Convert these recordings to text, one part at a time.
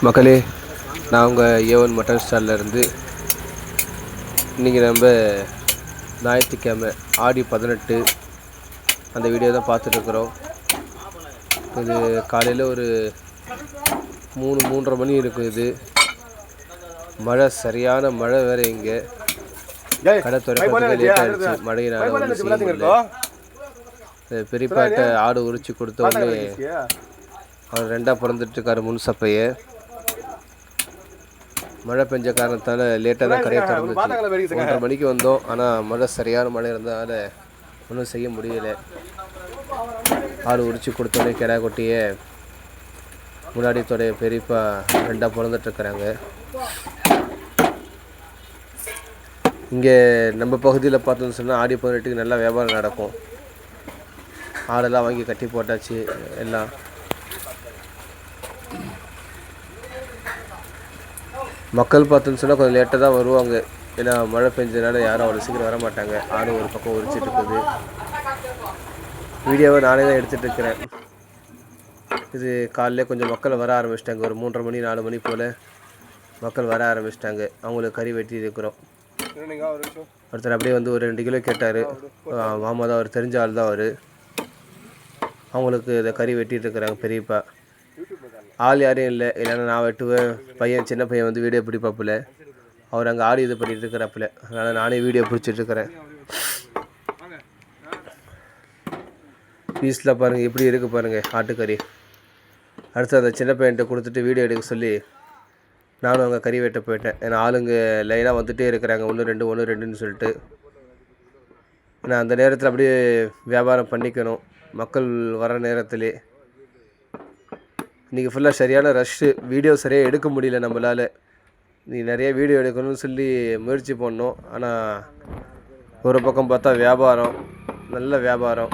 மக்களே, நான் உங்கள் ஏவன் மட்டன் ஸ்டால்லேருந்து இன்றைக்கி நம்ம ஞாயிற்றுக்கிழமை ஆடி 18 அந்த வீடியோ தான் பார்த்துட்ருக்குறோம். இது காலையில் ஒரு 3-3:30 மணி இருக்கும். இது மழை, சரியான மழை வேறு. இங்கே கடை திறக்கிறதுக்கு லேட் ஆகிடுச்சு மழையினால். ஒன்றும் செய்ய முடியல. பெரியப்பாட்ட ஆடு உரிச்சு கொடுத்த உடனே அவர் 2ஆக பிறந்துட்டுருக்காரு முன் சப்பையை. மழை பெஞ்ச காரணத்தால் லேட்டாக தான் கடையை திறந்துச்சு. 1:30 மணிக்கு வந்தோம். ஆனால் மழை, சரியான மழை இருந்ததால் ஒன்றும் செய்ய முடியலை. ஆடு உரிச்சு கொடுத்தோடனே கிடா கொட்டியை முன்னாடி தொடைய பெரியப்பா 2ஆக பிறந்துட்டுருக்குறாங்க. இங்கே நம்ம பகுதியில் பார்த்தோன்னு சொன்னால் ஆடி 18க்கு நல்லா வியாபாரம் நடக்கும். ஆடெல்லாம் வாங்கி கட்டி போட்டாச்சு. எல்லாம் மக்கள் பார்த்தோன்னு சொன்னால் கொஞ்சம் லேட்டாக தான் வருவாங்க. ஏன்னா மழை பெஞ்சதுனால யாரும் அவ்வளோ சீக்கிரம் வர மாட்டாங்க. ஆடு ஒரு பக்கம் உரிச்சிட்டு இருக்குது. வீடியோவை நானே தான் எடுத்துகிட்டு இருக்கிறேன். இது காலையில் கொஞ்சம் மக்கள் வர ஆரம்பிச்சிட்டாங்க. ஒரு 3:30 மணி 4 மணி போல் மக்கள் வர ஆரம்பிச்சிட்டாங்க. அவங்களுக்கு கறி வெட்டி இருக்கிறோம். ஒருத்தர் அப்படியே வந்து ஒரு 2 கிலோ கேட்டார். மாமா தான், அவர் தெரிஞ்ச ஆள் தான் அவர். அவங்களுக்கு இதை கறி வெட்டிகிட்டு இருக்கிறாங்க பெரியப்பா. ஆள் யாரும் இல்லை, இல்லைன்னா நான் வெட்டுவேன். சின்ன பையன் வந்து வீடியோ பிடிப்பாப்புல. அவர் அங்கே ஆடி இது பண்ணிகிட்டு இருக்கிறாப்புல. அதனால் நானே வீடியோ பிடிச்சிட்ருக்கிறேன். பீஸில் பாருங்கள் எப்படி இருக்குது பாருங்கள் ஆட்டுக்கறி. அடுத்து அந்த சின்ன பையன்கிட்ட கொடுத்துட்டு வீடியோ எடுக்க சொல்லி நானும் அங்கே கறி வெட்ட போயிட்டேன். ஏன்னா ஆளுங்க லைனாக வந்துகிட்டே இருக்கிறாங்க. 1-2 சொல்லிட்டு. ஏன்னா அந்த நேரத்தில் அப்படியே வியாபாரம் பண்ணிக்கணும். மக்கள் வர நேரத்திலே. இன்றைக்கி ஃபுல்லாக சரியான ரஷ்ஷு. வீடியோ சரியாக எடுக்க முடியல நம்மளால். நீ நிறைய வீடியோ எடுக்கணும்னு சொல்லி முயற்சி பண்ணோம். ஆனால் ஒரு பக்கம் பார்த்தா வியாபாரம், நல்ல வியாபாரம்.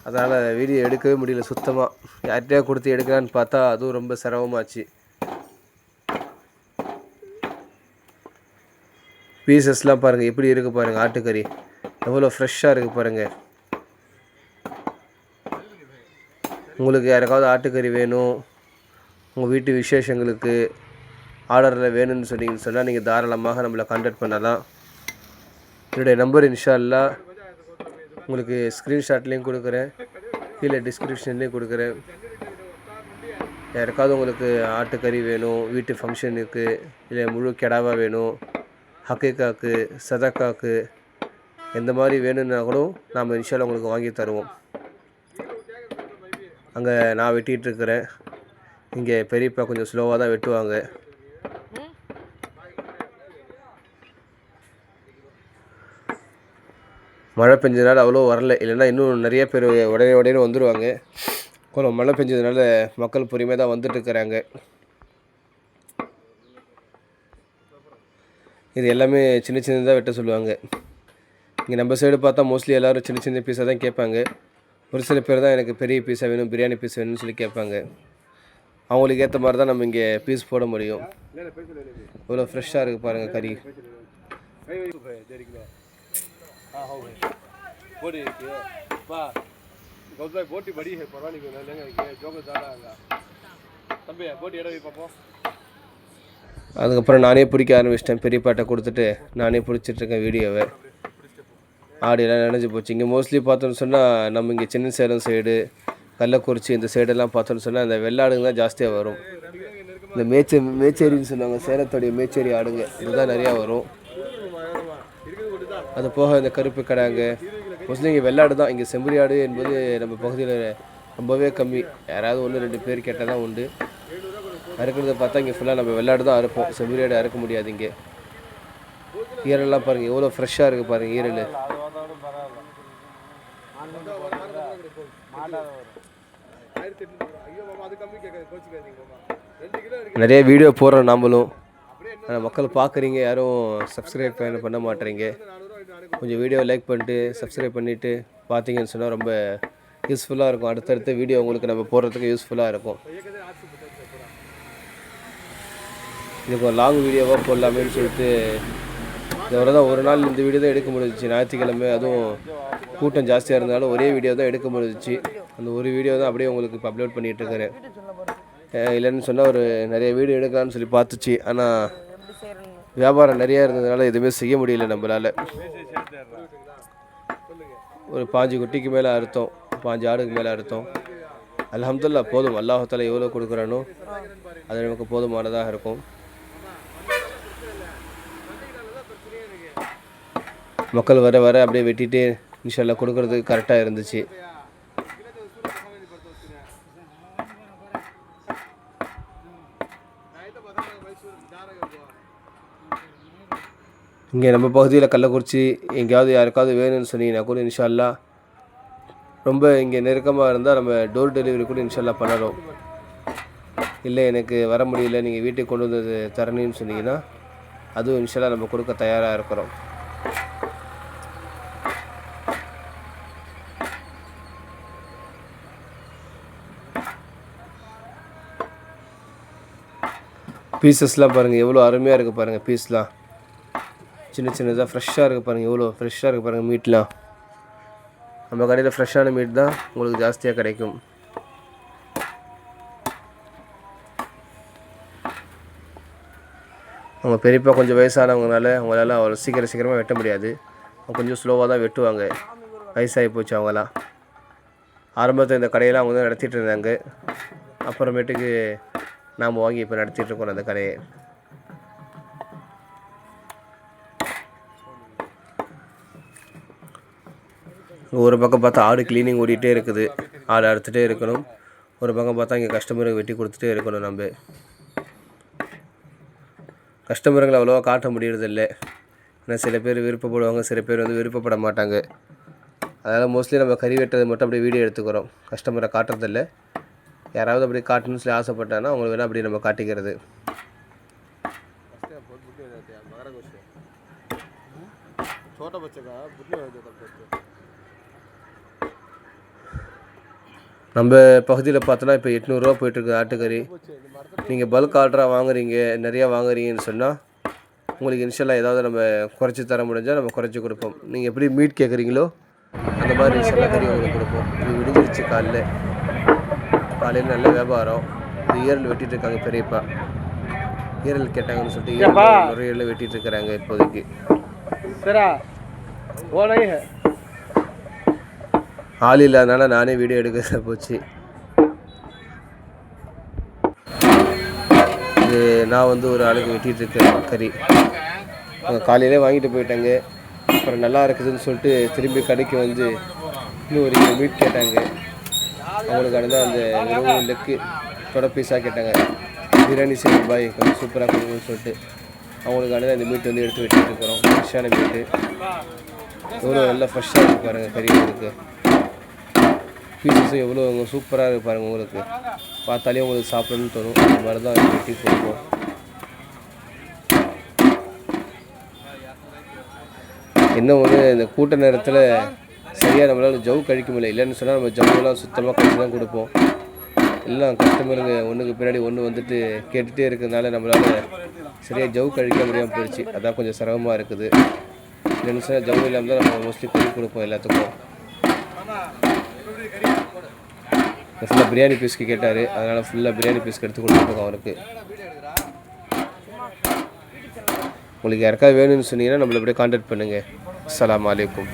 அதனால் வீடியோ எடுக்கவே முடியல சுத்தமாக. யார்கிட்டயா கொடுத்து எடுக்கலான்னு பார்த்தா அதுவும் ரொம்ப சிரமமாச்சு. பீசஸ்லாம் பாருங்கள் எப்படி இருக்குது பாருங்கள். ஆட்டுக்கறி எவ்வளோ ஃப்ரெஷ்ஷாக இருக்குது பாருங்கள். உங்களுக்கு யாருக்காவது ஆட்டுக்கறி வேணும், உங்கள் வீட்டு விசேஷங்களுக்கு ஆர்டரில் வேணும்னு சொன்னீங்கன்னு சொன்னால் நீங்கள் தாராளமாக நம்மளை கான்டாக்ட் பண்ணலாம். என்னுடைய நம்பர் இன்ஷா அல்லாஹ் உங்களுக்கு ஸ்க்ரீன்ஷாட்லேயும் கொடுக்குறேன், கீழே டிஸ்கிரிப்ஷன்லேயும் கொடுக்குறேன். யாருக்காவது உங்களுக்கு ஆட்டுக்கறி வேணும், வீட்டு ஃபங்க்ஷனுக்கு, இல்லை முழு கெடாவாக வேணும், ஹக்கீக்காக்கு, சதக்காக்கு, எந்த மாதிரி வேணும்னா கூட நாம் இன்ஷா அல்லாஹ் உங்களுக்கு வாங்கி தருவோம். அங்கே நான் வெட்டிகிட்ருக்கிறேன். இங்கே பெரியப்பா கொஞ்சம் ஸ்லோவாக தான் வெட்டுவாங்க. மழை பெஞ்சதுனால அவ்வளோ வரல. இல்லைன்னா இன்னும் நிறைய பேர் உடனே வந்துடுவாங்க. கொஞ்சம் மழை பெஞ்சதுனால மக்கள் பொறுமையாக தான் வந்துட்டுருக்குறாங்க. இது எல்லாமே சின்னதாக வெட்ட சொல்லுவாங்க. இங்கே நம்ம சைடு பார்த்தா மோஸ்ட்லி எல்லோரும் சின்ன பீஸாக தான் கேட்பாங்க. ஒரு சில பேர் தான் எனக்கு பெரிய பீஸாக வேணும், பிரியாணி பீஸ் வேணும்னு சொல்லி கேட்பாங்க. அவங்களுக்கு ஏற்ற மாதிரி தான் நம்ம இங்கே பீஸ் போட முடியும். இவ்வளோ ஃப்ரெஷ்ஷாக இருக்குது பாருங்கள் கறி. அதுக்கப்புறம் நானே பிடிக்க ஆரம்பிச்சிட்டேன். பெரியப்பாட்டை கொடுத்துட்டு நானே பிடிச்சிட்ருக்கேன் வீடியோவை. ஆடியெல்லாம் நினைஞ்சு போச்சு. இங்கே மோஸ்ட்லி பார்த்தோன்னு சொன்னால் நம்ம இங்கே சின்ன சேலம் சைடு, கள்ளக்குறிச்சி இந்த சைடெல்லாம் பார்த்தோன்னு சொன்னால் இந்த வெள்ளாடுங்க தான் ஜாஸ்தியாக வரும். இந்த மேச்சேரின்னு சொல்லுவாங்க, சேலத்துடைய மேச்சேரி ஆடுங்க, இதுதான் நிறையா வரும். அது போக இந்த கருப்பு கடாங்க, மோஸ்ட்லி இங்கே வெள்ளாடு தான். இங்கே செம்பரி ஆடு என்பது நம்ம பகுதியில் ரொம்பவே கம்மி. யாராவது 1-2 பேர் கேட்டால் தான் உண்டு. அறுக்கிறத பார்த்தா இங்கே ஃபுல்லாக நம்ம வெள்ளாடு தான் அறுப்போம். செம்பரி ஆடு அறுக்க முடியாது இங்கே. ஈரல்லாம் பாருங்கள் எவ்வளோ ஃப்ரெஷ்ஷாக இருக்குது பாருங்கள் ஈரல். நிறைய வீடியோ போடுறோம் நாமளும். ஆனால் மக்கள் பார்க்குறீங்க, யாரும் சப்ஸ்கிரைப் பண்ண மாட்டேறீங்க. கொஞ்சம் வீடியோ லைக் பண்ணிட்டு சப்ஸ்கிரைப் பண்ணிவிட்டு பார்த்தீங்கன்னு சொன்னால் ரொம்ப யூஸ்ஃபுல்லாக இருக்கும். அடுத்தடுத்த வீடியோ உங்களுக்கு நம்ம போடுறதுக்கு யூஸ்ஃபுல்லாக இருக்கும். இதுக்கு ஒரு லாங் வீடியோவாக போடலாமேன்னு சொல்லிட்டு தான் ஒரு நாள் இந்த வீடியோ தான் எடுக்க முடிஞ்சிச்சு. ஞாயிற்றுக்கிழமை, அதுவும் கூட்டம் ஜாஸ்தியாக இருந்தாலும் ஒரே வீடியோ தான் எடுக்க முடிஞ்சிச்சு. அந்த ஒரு வீடியோ தான் அப்படியே உங்களுக்கு இப்போ அப்லோட் பண்ணிகிட்ருக்கிறேன். இல்லைன்னு சொன்னால் ஒரு நிறைய வீடியோ எடுக்கலாம்னு சொல்லி பார்த்துச்சு. ஆனால் வியாபாரம் நிறையா இருந்ததுனால எதுவுமே செய்ய முடியல நம்மளால். ஒரு 5 குட்டிக்கு மேலே அறுத்தோம், 5 ஆடுக்கு மேலே அறுத்தோம். அல்ஹம்துலில்லாஹ் போதும். அல்லாஹ் எவ்வளோ கொடுக்குறானோ அது நமக்கு போதுமானதாக இருக்கும். மக்கள் வர வர அப்படியே வெட்டிட்டு இன்ஷா அல்லாஹ் கொடுக்குறதுக்கு கரெக்டாக இருந்துச்சு. இங்கே நம்ம பகுதியில் கள்ளக்குறிச்சி எங்கேயாவது யாருக்காவது வேணும்னு சொன்னீங்கன்னா கூட இன்ஷா அல்லாஹ் ரொம்ப இங்கே நெருக்கமாக இருந்தால் நம்ம டோர் டெலிவரி கூட இன்ஷா அல்லாஹ் பண்ணணும். இல்லை எனக்கு வர முடியல, நீங்கள் வீட்டுக்கு கொண்டு வந்து தரணும்னு சொன்னீங்கன்னா அதுவும் இன்ஷா அல்லாஹ் நம்ம கொடுக்க தயாராக இருக்கிறோம். பீசஸ்லாம் பாருங்கள் எவ்வளோ அருமையாக இருக்குது பாருங்கள். பீஸ்லாம் சின்ன சின்னதாக ஃப்ரெஷ்ஷாக இருக்குது பாருங்கள். எவ்வளோ ஃப்ரெஷ்ஷாக இருக்குது பாருங்கள். மீட்லாம் நம்ம கடையில் ஃப்ரெஷ்ஷான மீட் தான் உங்களுக்கு ஜாஸ்தியாக கிடைக்கும். அவங்க பெரியப்பா கொஞ்சம் வயசானவங்கனால அவங்களால அவ்வளோ சீக்கிரமாக வெட்ட முடியாது. அவங்க கொஞ்சம் ஸ்லோவாக தான் வெட்டுவாங்க. வயசாகி போச்சு அவங்களாம். ஆரம்பத்தில் இந்த கடையெல்லாம் அவங்க தான் நடத்திட்டு இருந்தாங்க. அப்புறமேட்டுக்கு நாம் வாங்கி இப்போ நடத்திட்டுருக்கோம் அந்த கடையை. ஒரு பக்கம் பார்த்தா ஆடு க்ளீனிங் ஓடிட்டே இருக்குது, ஆடு அறுத்துட்டே இருக்கணும். ஒரு பக்கம் பார்த்தா இங்கே கஸ்டமருக்கு வெட்டி கொடுத்துட்டே இருக்கணும். நம்ம கஸ்டமருங்களை அவ்வளோவா காட்ட முடியறதில்லை. ஏன்னா சில பேர் விருப்பப்படுவாங்க, சில பேர் வந்து விருப்பப்பட மாட்டாங்க. அதனால் மோஸ்ட்லி நம்ம கறி வெட்டுறது மட்டும் அப்படியே வீடியோ எடுத்துக்கிறோம், கஸ்டமரை காட்டுறதில்லை. யாராவது அப்படி காட்டணும்னு சொல்லி ஆசைப்பட்டாங்கன்னா அவங்களுக்கு வேணால் அப்படி நம்ம காட்டிக்கிறது. நம்ம பகுதியில் பார்த்தோன்னா இப்போ 800 ரூபா போயிட்டுருக்கு ஆட்டுக்கறி. நீங்கள் பல்க் ஆர்டராக வாங்குறீங்க, நிறையா வாங்குறீங்கன்னு சொன்னால் உங்களுக்கு இன்ஷா அல்லாஹ் ஏதாவது நம்ம குறைச்சி தர முடிஞ்சால் நம்ம குறைச்சி கொடுப்போம். நீங்கள் எப்படி மீட் கேட்குறீங்களோ அந்த மாதிரி இன்ஷா அல்லாஹ் கறி உங்களுக்கு கொடுப்போம். இது விடிஞ்சிருச்சு காலையில் நல்ல வியாபாரம். இது ஈரல் வெட்டிகிட்டு இருக்காங்க பெரியப்பா. ஈரல் கேட்டாங்கன்னு சொல்லிட்டு நுரையீரல் வெட்டிகிட்டு இருக்கிறாங்க இப்போதைக்கு. ஆள் இல்லாதனால நானே வீடியோ எடுக்க போச்சு. இது நான் வந்து ஒரு ஆளுக்கு வெட்டிகிட்டு இருக்கேன் கறி. அவங்க காலையிலே வாங்கிட்டு போயிட்டாங்க. அப்புறம் நல்லா இருக்குதுன்னு சொல்லிட்டு திரும்பி கடைக்கு வந்து இன்னும் ஒரு மீட் கேட்டாங்க. அவங்களுக்கு அடுத்த அந்த வெறும் லெக்கு தொட பீஸாக கேட்டாங்க. பிரியாணி செய்யும் பாய் கொஞ்சம் சூப்பராக கொடுங்கன்னு சொல்லிட்டு அவங்களுக்கு அடுத்த அந்த மீட் வந்து எடுத்து வெட்டிகிட்டு இருக்கிறோம். ஃப்ரெஷ்ஷான மீட்டு எவ்வளோ நல்லா ஃப்ரெஷ்ஷாக இருக்குது பாருங்கள். கறி உங்களுக்கு பீசஸும் எவ்வளோ சூப்பராக இருக்குது பாருங்கள். உங்களுக்கு பார்த்தாலே உங்களுக்கு சாப்பிடணும்னு தோணும். அந்த மாதிரி தான் வெட்டி கொடுப்போம். இன்னும் ஒன்று இந்த கூட்ட நேரத்தில் சரியாக நம்மளால் ஜவு கழிக்க முடியல. இல்லைன்னு சொன்னால் நம்ம ஜவுலாம் சுத்தமாக கழிச்சு தான் கொடுப்போம். எல்லாம் கஸ்டமருங்க ஒன்றுக்கு பின்னாடி ஒன்று வந்துட்டு கேட்டுகிட்டே இருக்கிறதுனால நம்மளால் சரியாக ஜவு கழிக்க முடியாமல் போயிடுச்சு. அதான் கொஞ்சம் சிரமமாக இருக்குது. இல்லைன்னு சொன்னால் ஜவு இல்லாமல் தான் நம்ம மோஸ்ட்லி கறி கொடுப்போம் எல்லாத்துக்கும். ஃபுல்லாக பிரியாணி பீஸ்க்கு கேட்டார், அதனால் ஃபுல்லாக பிரியாணி பீஸ்க்கு எடுத்து கொடுத்துருக்கோம் அவருக்கு. உங்களுக்கு யாருக்காவது வேணும்னு சொன்னீங்கன்னா நம்மளை அப்படியே கான்டாக்ட் பண்ணுங்கள். அஸ்ஸலாமு அலைக்கும்.